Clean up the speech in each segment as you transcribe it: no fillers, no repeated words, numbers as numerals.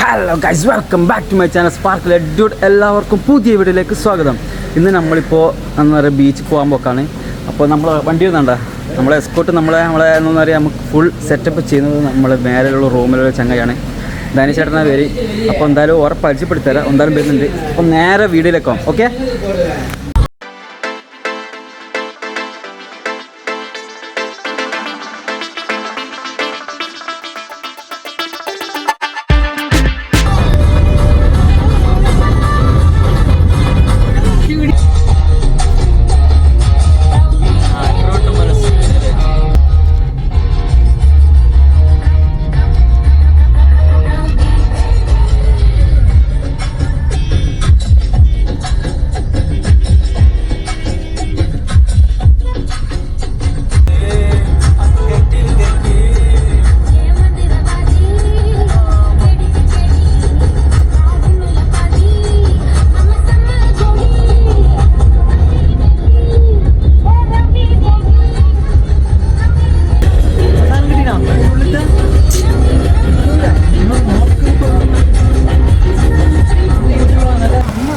Hello guys, welcome back to my channel sparkle എഡ്യൂഡ്. എല്ലാവർക്കും പുതിയ വീഡിയോയിലേക്ക് സ്വാഗതം. ഇന്ന് നമ്മളിപ്പോൾ എന്താ പറയുക ബീച്ചിൽ പോകാൻ പോക്കാണ്. അപ്പോൾ നമ്മൾ വണ്ടി വന്നുണ്ടോ, നമ്മളെ എസ്കോട്ട് നമ്മളെ എന്താ പറയുക നമുക്ക് ഫുൾ സെറ്റപ്പ് ചെയ്യുന്നത് നമ്മൾ മേലെയുള്ള റൂമിലുള്ള ചങ്ങയാണ് ധനിച്ചേട്ടനാ പേര്. അപ്പോൾ എന്തായാലും ഓരോ പരിചയപ്പെടുത്തരാം, എന്തായാലും വരുന്നുണ്ട്. അപ്പോൾ നേരെ വീഡിയോയിലേക്കാവും. ഓക്കെ,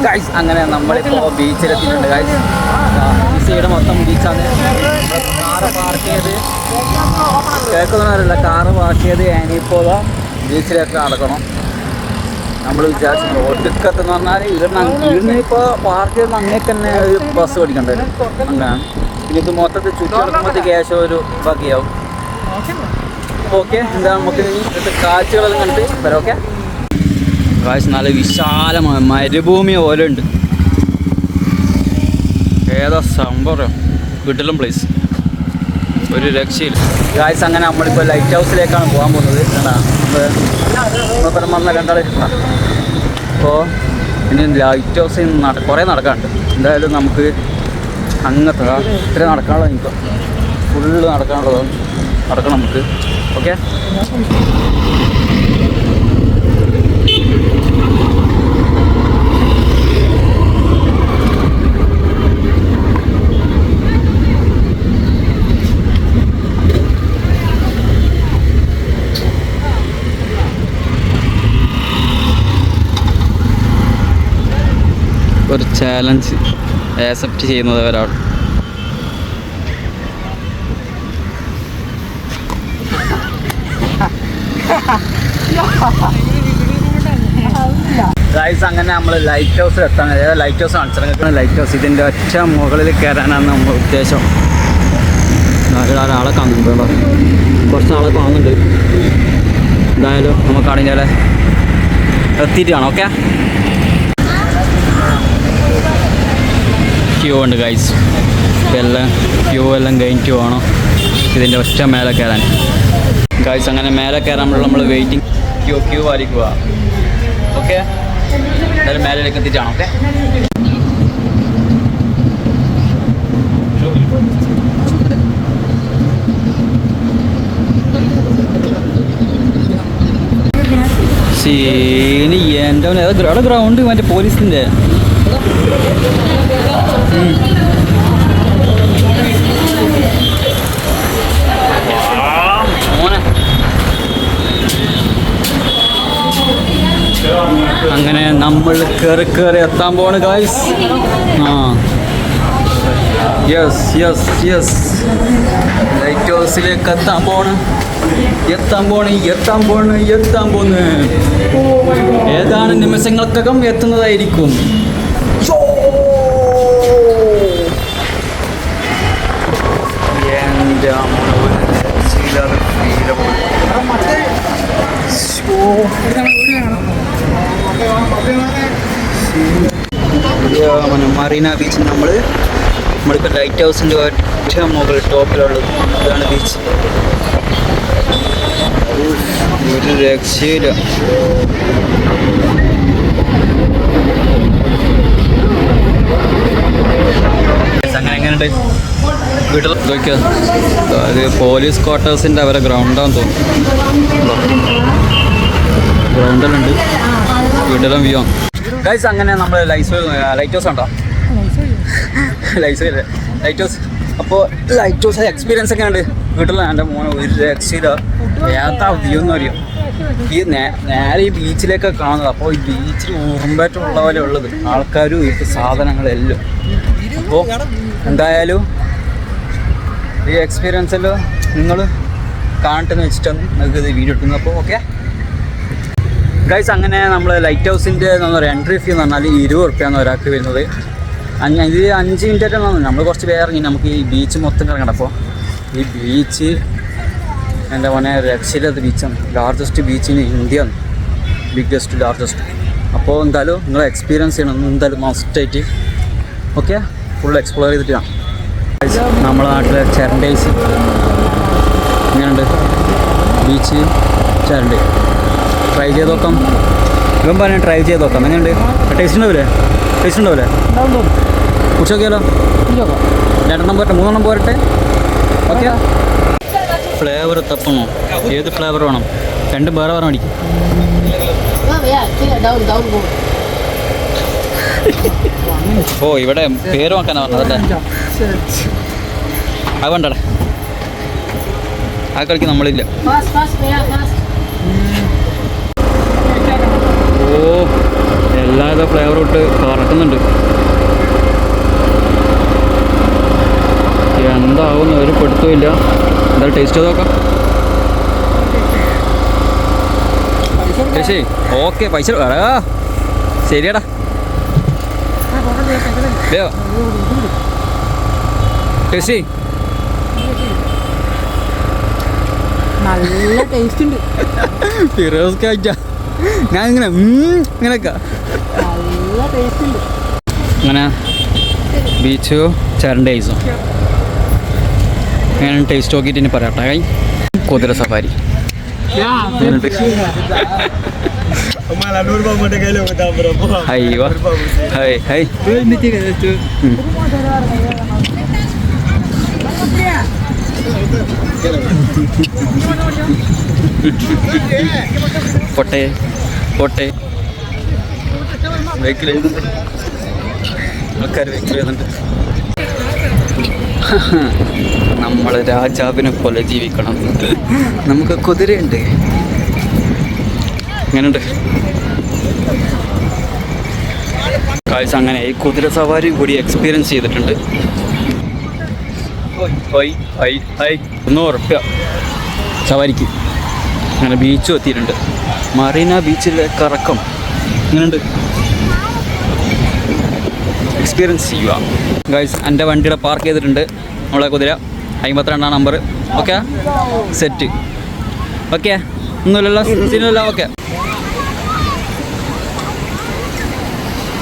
ഗൈസ് അങ്ങനെ നമ്മളിപ്പോൾ ബീച്ചിലെത്തിയിട്ടുണ്ട്. ഗൈസ് ഈ സൈഡ് മൊത്തം ബീച്ചാണ്. കാറ് പാർക്ക് ചെയ്ത് കേൾക്കുന്നവരല്ല, കാറ് പാർക്ക് ചെയ്ത് ഞാനിപ്പോൾ ബീച്ചിലേക്ക് നടക്കണം. നമ്മൾ വിചാരിച്ചു ഒടുക്കത്തെന്ന് പറഞ്ഞാൽ ഇവിടുന്ന് ഇപ്പോൾ പാർക്ക് ചെയ്യുന്ന അങ്ങേക്ക് തന്നെ ഒരു ബസ് ഓടിക്കേണ്ടി വരും. അങ്ങനെയാണ്. പിന്നെ ഇത് മൊത്തത്തിൽ ചുറ്റി നടക്കുമ്പോഴത്തേക്ക് ഏകദേശം ഒരു ഭംഗിയാവും. ഓക്കെ, എന്താ നമുക്ക് ഇവിടുത്തെ കാഴ്ചകളെല്ലാം കണ്ടിട്ട് വരാം. ഓക്കെ ഗായ്സ്, നല്ല വിശാലമായ മരുഭൂമി പോലെ ഉണ്ട്. ഏതാ സംഭവം, കിടിലം പ്ലേസ്, ഒരു രക്ഷയില്ല. ഗായ്സ് അങ്ങനെ നമ്മളിപ്പോൾ ലൈറ്റ് ഹൗസിലേക്കാണ് പോകാൻ പോകുന്നത്. നമ്മളിപ്പം വന്ന രണ്ടാളെ. അപ്പോൾ ഇനി ലൈറ്റ് ഹൗസിൽ കുറേ നടക്കാനുണ്ട്. എന്തായാലും നമുക്ക് അങ്ങനത്തെ ഇത്ര നടക്കാനുള്ളത്, എനിക്ക് ഫുള്ള് നടക്കാനുള്ളതാണ്. നടക്കണം നമുക്ക്. ഓക്കെ, ഒരു ചാലഞ്ച് ആക്സെപ്റ്റ് ചെയ്യുന്നത് ഒരാൾ. ഗൈസ് അങ്ങനെ നമ്മൾ ലൈറ്റ് ഹൗസിൽ എത്താൻ, ലൈറ്റ് ഹൗസ് കാണിച്ചിറങ്ങിയാണ്. ലൈറ്റ് ഹൗസ് ഇതിൻ്റെ ഒറ്റ മുകളിൽ കയറാനാണ് നമ്മുടെ ഉദ്ദേശം. ഒരാളെ കാണുന്നുണ്ടോ, കുറച്ച് ആളെ കാണുന്നുണ്ട്. എന്തായാലും നമുക്ക് ആണെങ്കിൽ എത്തിയിട്ട് കാണാം. ഓക്കെ, ക്യൂ ഉണ്ട് ഗൈസ്. എല്ലാം ക്യൂ എല്ലാം കഴിഞ്ഞിട്ട് വേണം ഇതിൻ്റെ ഒറ്റ മേലെ കയറാൻ. ഗൈസ് അങ്ങനെ മേലെ കയറാനുള്ള നമ്മൾ വെയിറ്റിംഗ് ക്യൂ ആയിരിക്കുക. ഓക്കെ, എന്തായാലും മേലേക്ക് എത്തിയിട്ടാണ്. ഓക്കെ, ശരി. എൻ്റെ അവിടെ ഗ്രൗണ്ട് മറ്റേ പോലീസിൻ്റെ അങ്ങനെ നമ്മൾ കയറി എത്താൻ പോണ് ഗായ്സ്. യെസ് ലൈറ്റ് ഹൗസിലേക്ക് എത്താൻ പോണ്. ഏതാണ് നിമിഷങ്ങൾക്കകം എത്തുന്നതായിരിക്കും. എൻ്റെ മറീന ബീച്ച്. നമ്മളിപ്പോൾ ലൈറ്റ് ഹൗസിൻ്റെ ഒറ്റ മുകളിൽ ടോപ്പിലുള്ളത്. ഇതാണ് ബീച്ച്. ഒരു രക്ഷയില്ല. അങ്ങനെ എങ്ങനെയുണ്ട് വീട്ടിൽ നോക്കിയാ? അത് പോലീസ് ക്വാർട്ടേഴ്സിൻ്റെ അവരെ ഗ്രൗണ്ടാന്ന് തോന്നുന്നു. ഗ്രൗണ്ടിലുണ്ട് വീട്ടിലും വ്യൂ. ഗൈസ് അങ്ങനെ നമ്മൾ ലൈറ്റ് ഹൗസ് ഉണ്ടോ? Light house. അപ്പോൾ ലൈറ്റ് ഹൗസ് എക്സ്പീരിയൻസ് ഒക്കെ ഉണ്ട് വീട്ടിൽ. എൻ്റെ മോനെ ഒരു രക്ഷയില്ല. ഏതാ വ്യൂ എന്ന് പറയും. ഈ നേരെ ഈ ബീച്ചിലേക്കൊക്കെ കാണുന്നത്. അപ്പോൾ ഈ ബീച്ചിൽ ഉറുമ്പേറ്റുള്ള പോലെ ഉള്ളത് ആൾക്കാരും ഈ സാധനങ്ങളെല്ലാം. അപ്പോൾ എന്തായാലും ഈ എക്സ്പീരിയൻസ് എല്ലാം നിങ്ങൾ കാണട്ടെന്ന് വെച്ചിട്ടാണ് നിങ്ങൾക്ക് ഇത് വീഡിയോ എടുക്കുന്നത്. അപ്പോൾ ഓക്കെ ഗൈസ്, അങ്ങനെ നമ്മൾ ലൈറ്റ് ഹൗസിൻ്റെ എന്താ പറയുക എൻട്രി ഫീ എന്ന് പറഞ്ഞാൽ 20 റുപ്യാണ് ഒരാൾക്ക് വരുന്നത്. ഇത് 5 മിനിറ്റായിട്ടാണ് നമ്മൾ കുറച്ച് പേര് ഇറങ്ങി. നമുക്ക് ഈ ബീച്ച് മൊത്തം ഇറങ്ങണം. അപ്പോൾ ഈ ബീച്ച് എൻ്റെ മോനെ രക്ഷയില്ലാത്ത ബീച്ചാണ്. ലാർജസ്റ്റ് ബീച്ച് ഇൻ ഇന്ത്യ ആണ്, ബിഗ്ഗസ്റ്റ് ലാർജസ്റ്റ്. അപ്പോൾ എന്തായാലും നിങ്ങൾ എക്സ്പീരിയൻസ് ചെയ്യണം എന്തായാലും മസ്റ്റായിട്ട്. ഓക്കെ, ഫുൾ എക്സ്പ്ലോർ ചെയ്തിട്ടാണ്. നമ്മളെ നാട്ടിലെ ചെരണ്ടൈസ് ഇങ്ങനെയുണ്ട് ബീച്ച് ചെരണ്ട. ട്രൈ ചെയ്ത് നോക്കാം. ഇവൻ പറയാൻ ട്രൈ ചെയ്ത് നോക്കാം. എങ്ങനെയുണ്ട്? ടേസ്റ്റ് ഉണ്ടാവില്ലേ? ടേസ്റ്റ് ഉണ്ടാവില്ലേ? കുടിച്ച് നോക്കിയാലോ? 2 പോരട്ടെ 3 പോരട്ടെ? ഓക്കെ. ഫ്ലേവർ തപ്പണോ? ഏത് ഫ്ലേവർ വേണം? 2 വേറെ വേറെ മേടിക്കും. ഓ, ഇവിടെ പേര് നോക്കാനാ പറഞ്ഞതല്ലേ? അത് വേണ്ടടേ, ആ കളിക്ക് നമ്മളില്ല. ഓ, എല്ലാവിധ ഫ്ലേവറും ഇട്ട് കറക്കുന്നുണ്ട്. എന്താവുമെന്ന് ഒരു പെടുത്തുമില്ല. എന്തായാലും ടേസ്റ്റ് ചെയ്ത് നോക്കാം. ശരി, ഓക്കെ. പൈസ ശരിയാടാ. ടേസ്റ്റ് നല്ല ടേസ്റ്റ് ഉണ്ട്. ഫിറോസ് കഴിച്ച ഞാൻ ഇങ്ങനെയൊക്കെ നല്ല ടേസ്റ്റ് ഉണ്ട്. അങ്ങനെ ബീച്ചോ ചരണ്ട ഐസോ ഞാൻ ടേസ്റ്റ് നോക്കിയിട്ട് ഇനി പറയാട്ടെ. കുതിര സഫാരി അയ്യോ ഹൈ ഹൈ പൊട്ടെ പൊട്ടെ വെഹിക്കിൾ ആൾക്കാർ വെഹിക്കിൾ ചെയ്യുന്നുണ്ട്. നമ്മൾ രാജാവിനെ പോലെ ജീവിക്കണം. നമുക്ക് കുതിരയുണ്ട്. അങ്ങനെയുണ്ട് കാഴ്ച. അങ്ങനെ ഈ കുതിര സവാരി കൂടി എക്സ്പീരിയൻസ് ചെയ്തിട്ടുണ്ട്. 100 റുപ്യ സവാരിക്ക്. അങ്ങനെ ബീച്ചും എത്തിയിട്ടുണ്ട്. മറീന ബീച്ചിലെ കറക്കം ഇങ്ങനെയുണ്ട്. എക്സ്പീരിയൻസ് ചെയ്യുക ഗൈസ്. എൻ്റെ വണ്ടിയുടെ പാർക്ക് ചെയ്തിട്ടുണ്ട് നമ്മളെ കുതിര. 52 നമ്പർ. Okay, set. ഓക്കെ, ഒന്നുമില്ലല്ലോ, സീനില്ലല്ലോ. ഓക്കെ,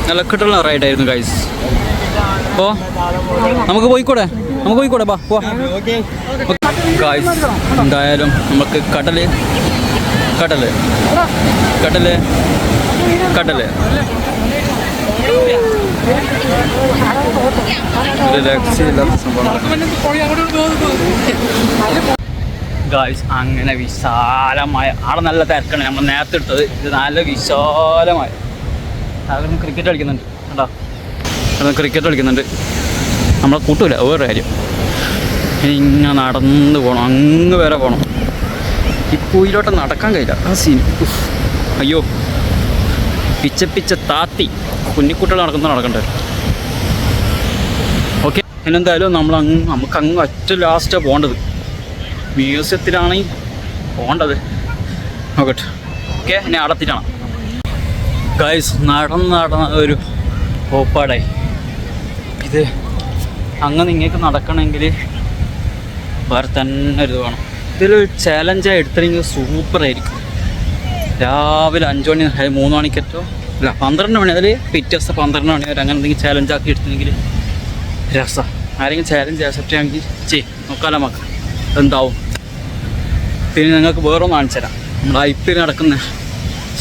നല്ല കിട്ടുള്ള റൈഡായിരുന്നു ഗൈസ്. അപ്പോൾ നമുക്ക് പോയിക്കൂടെ ബാ പോവാ ഗൈസ്. എന്തായാലും നമുക്ക് കടല് ഗൈസ്. അങ്ങനെ വിശാലമായ ആടെ നല്ല തിരക്കാണ്. നമ്മൾ നേരത്തെ എടുത്തത് ഇത് നല്ല വിശാലമായ. അവിടെ ക്രിക്കറ്റ് കളിക്കുന്നുണ്ട് കേട്ടോ. അവിടെ ക്രിക്കറ്റ് കളിക്കുന്നുണ്ട്. നമ്മളെ കൂട്ടൂല വേറെ കാര്യം. ഇനി ഇങ്ങനെ നടന്ന് പോകണം, അങ്ങ് വരെ പോകണം. ഈ പൂയിലോട്ട് നടക്കാൻ കഴിയില്ല. ആ സീൻ അയ്യോ. പിച്ച താത്തി കുഞ്ഞിക്കുട്ടികൾ നടക്കണ്ടേ. ഓക്കെ, പിന്നെന്തായാലും നമുക്ക് അങ്ങ് ഒറ്റ ലാസ്റ്റാണ് പോകേണ്ടത്. മ്യൂസിയത്തിലാണ് പോകേണ്ടത്. നോക്കട്ടെ. ഓക്കെ, ഇനി അടത്തിട്ടാണ് ഗൈസ്. നടന്ന ഒരു ഓപ്പാടായി. ഇത് അങ്ങനെ ഇങ്ങേക്ക് നടക്കണമെങ്കിൽ വേറെ തന്നെ ഒരു ഇത് വേണം. ഇതിലൊരു ചാലഞ്ചായി എടുത്തില്ലെങ്കിൽ സൂപ്പറായിരിക്കും. രാവിലെ 5 മണി 3 മണിക്കറ്റോ അല്ല 12 മണി, അതിൽ പിറ്റേഴ്സ് 12 മണി വരെ അങ്ങനെ എന്തെങ്കിലും ചാലഞ്ചാക്കി എടുത്തില്ലെങ്കിൽ രസമാണ്. ആരെങ്കിലും ചാലഞ്ച് ആക്സെപ്റ്റ് ചെയ്യാമെങ്കിൽ നോക്കാലോ നമുക്ക് എന്താവും. പിന്നെ നിങ്ങൾക്ക് വേറൊന്ന് കാണിച്ചു തരാം. നമ്മുടെ IPL നടക്കുന്ന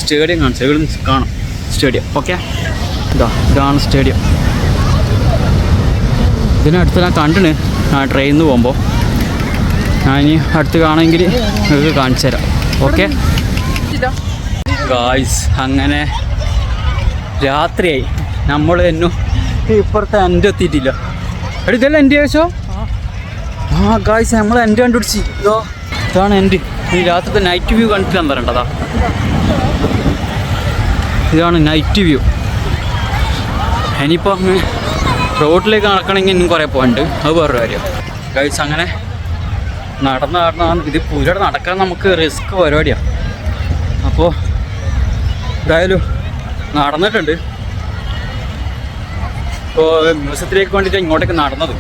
സ്റ്റേഡിയം കാണിച്ചു. ഇവിടെ കാണാം സ്റ്റേഡിയം. ഓക്കെ, ഇതാണ് സ്റ്റേഡിയം. ഇതിനടുത്ത് ഞാൻ കണ്ടിന് ട്രെയിനിൽ നിന്ന് പോകുമ്പോൾ. ഞാൻ ഇനി അടുത്ത് കാണുമെങ്കിൽ നിങ്ങൾക്ക് കാണിച്ചു തരാം. ഓക്കെ ഗായ്സ്, അങ്ങനെ രാത്രിയായി. നമ്മൾ എന്നും ഇപ്പുറത്തെ എൻ്റെ എത്തിയിട്ടില്ല. എടി ഇതല്ല എൻ്റെ ശേഷം. ആ ഗായ്സ്, നമ്മൾ എൻ്റെ കണ്ടുപിടിച്ച്. ഇതാണ് എൻ്റെ. ഈ രാത്രിത്തെ നൈറ്റ് വ്യൂ കണ്ടിട്ടാന്ന് പറയണ്ടതാ. ഇതാണ് നൈറ്റ് വ്യൂ. ഇനിയിപ്പോൾ റോഡിലേക്ക് നടക്കണമെങ്കിൽ ഇന്നും കുറേ പോകാനുണ്ട്, അത് വേറൊരു കാര്യം. ഗൈസ് അങ്ങനെ നടന്ന് ഇത് പുരയുടെ നടക്കാൻ നമുക്ക് റിസ്ക് പരിപാടിയാണ്. അപ്പോൾ എന്തായാലും നടന്നിട്ടുണ്ട്. ഇപ്പോൾ മ്യൂസിയത്തിലേക്ക് വേണ്ടിയിട്ട് ഇങ്ങോട്ടേക്ക് നടന്നത്.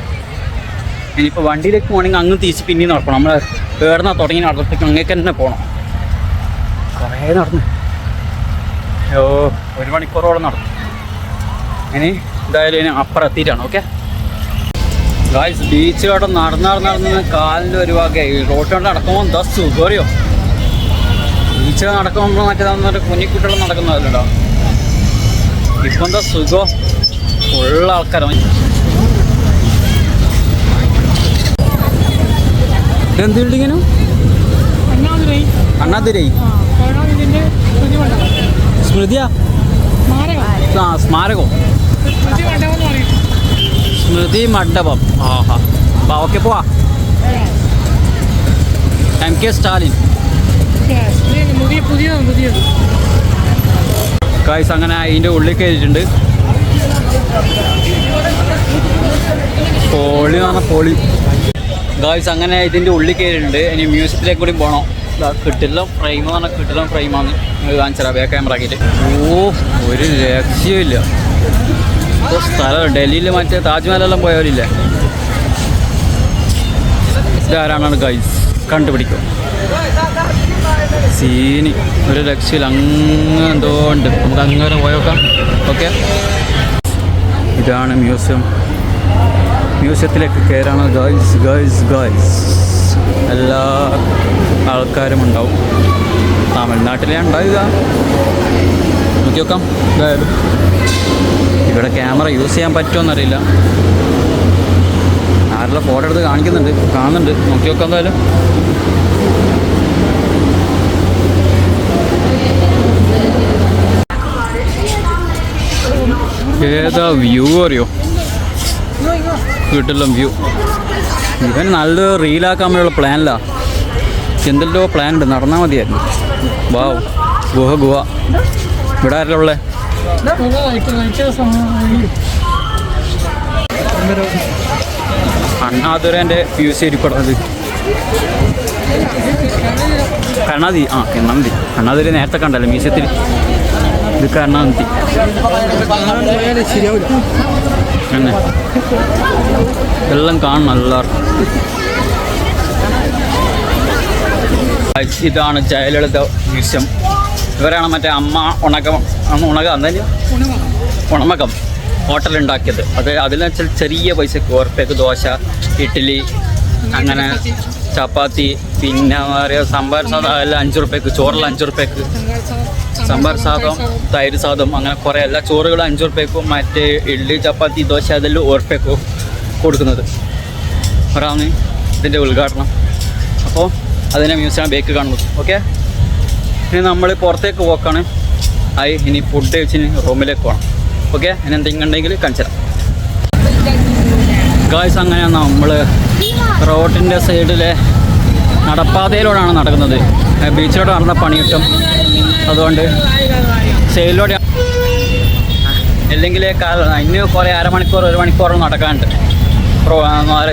ഇനിയിപ്പോൾ വണ്ടിയിലേക്ക് പോകണമെങ്കിൽ അങ്ങ് തിരിച്ച് പിന്നെയും നടക്കണം. നമ്മൾ കയറുന്ന തുടങ്ങി നടന്നത്തേക്ക് അങ്ങേക്ക് തന്നെ പോകണം. കുറേ നടന്നു, ഒരു മണിക്കൂറോളം നടന്നു. ഇനി എന്തായാലും ഇനി അപ്പുറം എത്തിയിട്ടാണ്. ഓക്കെ ഗായ്സ്, ബീച്ച് കടം നടന്ന് കാലിൻ്റെ ഒരു വകയായി. റോഡ് നടക്കുമ്പോൾ എന്താ സുഖം അറിയോ. ബീച്ച് നടക്കുമ്പോൾ മറ്റേതാണെന്നൊരു കുഞ്ഞിക്കുട്ടികൾ നടക്കുന്നതല്ലോ. ഇപ്പം എന്താ സുഖം, ഉള്ള ആൾക്കാരാണ്. എന്ത് ബിൽഡിങ്ങിനും അണ്ണാതിരൈ സ്മൃതിയാ? ആ, സ്മാരകം, സ്മൃതി മണ്ഡപം. ആഹാ, ഓക്കെ പോവാ. MK സ്റ്റാലിൻ. ഗായ്സ് അങ്ങനെ അതിൻ്റെ ഉള്ളിൽ കയറിയിട്ടുണ്ട്. പൊളി എന്ന് പറഞ്ഞാൽ പൊളി. ഗായ്സ് അങ്ങനെ ഇതിൻ്റെ ഉള്ളിൽ കയറിയിട്ടുണ്ട്. ഇനി മ്യൂസിയത്തിലേക്ക് കൂടി പോകണം. കിട്ടില്ല ഫ്രെയിം എന്ന് പറഞ്ഞാൽ കിട്ടില്ല ഫ്രെയിമാണ് കാണിച്ചാൽ ബാക്ക് ക്യാമറ ആക്കിയിട്ട്. ഒരു രക്ഷയില്ല. ഇപ്പോൾ സ്ഥലം ഡൽഹിയിൽ മറ്റേ താജ്മഹലെല്ലാം പോയവരില്ലേ, ഇതാരാണ് ഗൈസ് കണ്ടുപിടിക്കും. സീനി ഒരു രക്ഷയിൽ അങ്ങനെ എന്തോ ഉണ്ട്. നമുക്ക് അങ്ങനെ പോയേക്കാം. ഓക്കെ, ഇതാണ് മ്യൂസിയം. മ്യൂസിയത്തിലേക്ക് കയറാണ് ഗൈസ്. എല്ലാ ആൾക്കാരും ഉണ്ടാവും. തമിഴ്നാട്ടിലേ ഉണ്ടാവുക. നോക്കി നോക്കാം. ഇവിടെ ക്യാമറ യൂസ് ചെയ്യാൻ പറ്റുമോയെന്നറിയില്ല. ആരെല്ലാം ഫോട്ടോ എടുത്ത് കാണുന്നുണ്ട്. നോക്കി നോക്കാം എന്തായാലും. ഏതാ വ്യൂ അറിയോ? കിട്ടില്ല വ്യൂ. ഇവൻ നല്ലൊരു റീലാക്കാൻ വേണ്ടിയുള്ള പ്ലാനിലാണ്. എന്തെല്ലോ പ്ലാൻ ഉണ്ട്, നടന്നാൽ മതിയായിരുന്നു. വാവ്, ഗുഹ. ഇവിടെ ആരെല്ലാം ഉള്ളത്? അണ്ണാതുരൻ്റെ മ്യൂസിയം ഇരിപ്പെടുന്നത് കരുണാനിധി. അണ്ണാതുര നേരത്തെ കണ്ടല്ലോ മ്യൂസിയത്തിൽ. ഇത് കരുണാനിധി തന്നെ. എല്ലാം കാണണം എല്ലാവർക്കും. ഇതാണ് ജയലളിത മ്യൂസിയം. ഇവരാണ് മറ്റേ അമ്മ ഉണമകം ഹോട്ടലുണ്ടാക്കിയത്. അതിൽ വെച്ചാൽ ചെറിയ പൈസക്ക് ഉറപ്പേക്ക് ദോശ, ഇഡ്ഡലി, അങ്ങനെ ചപ്പാത്തി, പിന്നെ പറയുക സാമ്പാർ സാദം എല്ലാം 5 റുപ്യക്ക്, ചോറെല്ലാം 5 റുപ്യക്ക്, സാമ്പാർ സാദം, തൈര് സാദം, അങ്ങനെ കുറേ എല്ലാ ചോറുകളും 5 റുപ്യക്കും, മറ്റേ ഇഡ്ഡലി, ചപ്പാത്തി, ദോശ അതെല്ലാം ഉറപ്പേക്കും കൊടുക്കുന്നത്. ഒരാണ് ഇതിൻ്റെ ഉദ്ഘാടനം. അപ്പോൾ അതിനെ മ്യൂസിയം ബേക്ക് കാണുന്നത്. ഓക്കെ, ഇനി നമ്മൾ പുറത്തേക്ക് പോക്കാണ്. ഇനി ഫുഡ് കഴിച്ചിന് റൂമിലേക്ക് പോകണം. ഓക്കെ, ഇനി എന്തെങ്കിലും ഉണ്ടെങ്കിൽ കാണിച്ചുതരാം. ഗായ്സ് അങ്ങനെ നമ്മൾ റോഡിൻ്റെ സൈഡിലെ നടപ്പാതയിലൂടെയാണ് നടക്കുന്നത്. ബീച്ചിലൂടെ നടന്ന പണി കിട്ടും, അതുകൊണ്ട് സൈഡിലൂടെ. അല്ലെങ്കിൽ ഇന്ന് കുറേ 1 മണിക്കൂർ നടക്കാനുണ്ട്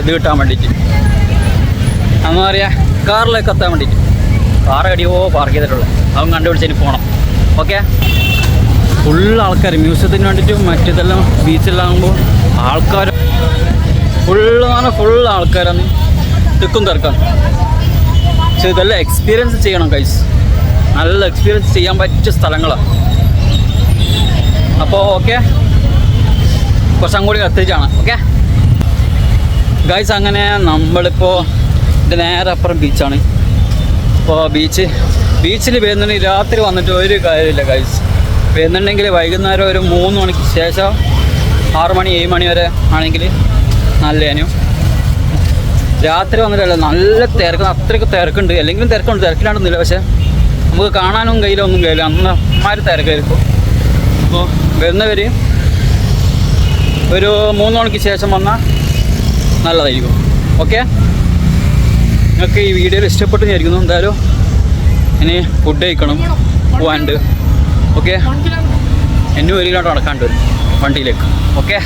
ഇത് കിട്ടാൻ വേണ്ടിയിട്ട്. എന്ന് പറയാ കാറിലേക്ക് എത്താൻ വേണ്ടിയിട്ട്. കാർ എടിയോ പാർക്ക് ചെയ്തിട്ടുള്ളത്, അതും കണ്ടുപിടിച്ചതിന് പോകണം. ഓക്കെ, ഫുൾ ആൾക്കാർ മ്യൂസിയത്തിന് വേണ്ടിയിട്ടും മറ്റിതെല്ലാം ബീച്ചിലാകുമ്പോൾ ആൾക്കാർ ഫുൾ ആൾക്കാരാണ്. തിക്കും തിരക്കാണ്. പക്ഷെ ഇതെല്ലാം എക്സ്പീരിയൻസ് ചെയ്യണം ഗൈസ്. നല്ല എക്സ്പീരിയൻസ് ചെയ്യാൻ പറ്റിയ സ്ഥലങ്ങളാണ്. അപ്പോൾ ഓക്കെ, കുറച്ചും കൂടി എത്തിച്ചാണ്. ഓക്കെ ഗൈസ്, അങ്ങനെ നമ്മളിപ്പോൾ ഇത് നേരെ അപ്പുറം ബീച്ചാണ്. ഇപ്പോൾ ബീച്ചിൽ വരുന്നുണ്ടെങ്കിൽ രാത്രി വന്നിട്ട് ഒരു കാര്യമില്ല ഗൈസ്. വരുന്നുണ്ടെങ്കിൽ വൈകുന്നേരം ഒരു 3 മണിക്ക് ശേഷം 6 മണി 7 മണി വരെ ആണെങ്കിൽ നല്ലതിനും. രാത്രി വന്നിട്ടല്ല, നല്ല തിരക്ക്, അത്രയ്ക്ക് തിരക്കുണ്ട്. അല്ലെങ്കിലും തിരക്കിലാണ്ടൊന്നുമില്ല. പക്ഷേ നമുക്ക് കാണാനും ഒന്നും കഴിയില്ല, അമ്മമാര് തിരക്കായിരിക്കും. അപ്പോൾ വരുന്നവർ ഒരു 3 മണിക്ക് ശേഷം വന്നാൽ നല്ലതായിരിക്കും. ഓക്കെ, നിങ്ങൾക്ക് ഈ വീഡിയോയിൽ ഇഷ്ടപ്പെട്ടു വിചാരിക്കുന്നു. എന്തായാലും ഇനി ഫുഡ് കഴിക്കണം, പോവാണ്ട്. ഓക്കെ, എന്നെ 1 കിലോമീറ്റർ നടക്കാണ്ട് വരും വണ്ടിയിലേക്ക്. ഓക്കെ,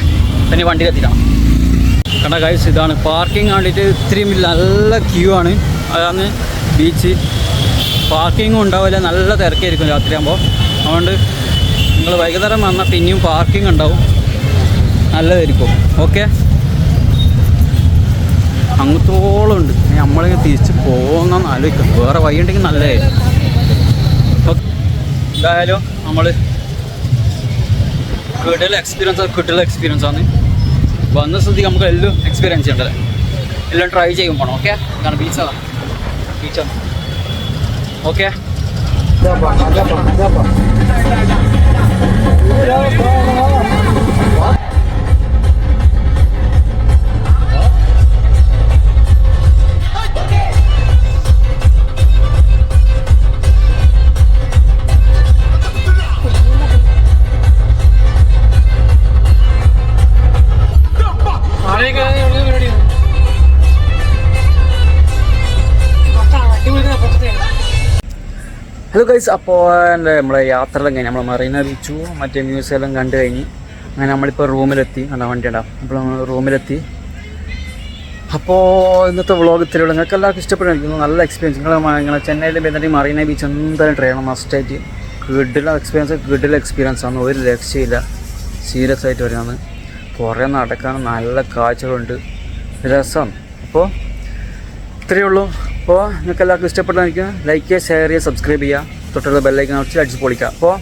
പിന്നെ വണ്ടിയിലെത്തിക്കണം. കണ്ട ഗൈസ്, ഇതാണ് പാർക്കിംഗ് വേണ്ടിയിട്ട് ഇത്രയും നല്ല ക്യൂ ആണ്. അതാണ് ബീച്ച്. പാർക്കിങ്ങും ഉണ്ടാവില്ല, നല്ല തിരക്കായിരിക്കും രാത്രിയാകുമ്പോൾ. അതുകൊണ്ട് നിങ്ങൾ വൈകുന്നേരം വന്നാൽ പിന്നെയും പാർക്കിംഗ് ഉണ്ടാവും, നല്ലതായിരിക്കും. ഓക്കെ, അങ്ങത്തോളം ഉണ്ട്. നമ്മളിങ്ങനെ തിരിച്ച് പോകുന്ന ആലോചിക്കാം, വേറെ വഴി ഉണ്ടെങ്കിൽ നല്ലതായിരിക്കും. എന്തായാലും നമ്മൾ കിട്ടുള്ള എക്സ്പീരിയൻസ് ആണ്. വന്ന സ്ഥിതിക്ക് നമുക്ക് എല്ലാം എക്സ്പീരിയൻസ് ചെയ്യേണ്ടത്, എല്ലാം ട്രൈ ചെയ്യും പോകണം. ഓക്കെ, കാരണം ബീച്ചാണ്. ഓക്കെ, ഹലോ ഗൈസ്, അപ്പോൾ നമ്മളെ യാത്രയെല്ലാം കഴിഞ്ഞ് നമ്മൾ മറീന ബീച്ചും മറ്റേ മ്യൂസിയം എല്ലാം കണ്ടു കഴിഞ്ഞ് അങ്ങനെ നമ്മളിപ്പോൾ റൂമിലെത്തി. വണ്ടി ഉണ്ടാവും. അപ്പോൾ നമ്മൾ റൂമിലെത്തി. അപ്പോൾ ഇന്നത്തെ വ്ളോഗ് ഇത്രയുള്ള. നിങ്ങൾക്ക് എല്ലാവർക്കും ഇഷ്ടപ്പെട്ടിരിക്കുന്നു. നല്ല എക്സ്പീരിയൻസ്. നിങ്ങൾ ചെന്നൈയിൽ വരുന്നുണ്ടെങ്കിൽ മറീന ബീച്ച് എന്തായാലും ട്രൈ ചെയ്യണം, മസ്റ്റായിട്ട്. ഗുഡിലെ എക്സ്പീരിയൻസ് ആണ്, ഒരു രക്ഷയില്ല. സീരിയസ് ആയിട്ട് വരുന്നത്. കുറേ നടക്കാനും നല്ല കാഴ്ചകളുണ്ട്, രസമാണ്. അപ്പോൾ ഇത്രയേ ഉള്ളൂ. അപ്പോൾ നിങ്ങൾക്ക് എല്ലാവർക്കും ഇഷ്ടപ്പെട്ടായിരിക്കും. ലൈക്ക് ചെയ്യുക, ഷെയർ ചെയ്യുക, സബ്സ്ക്രൈബ് ചെയ്യുക, തൊട്ടുള്ള ബെല്ലൈക്കൻ അടിച്ച് പൊളിക്കുക. അപ്പോൾ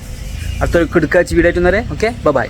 അടുത്തൊരു കിടുക്കാച്ചി വീഡിയോ ആയിട്ട് വരെ. Okay, by.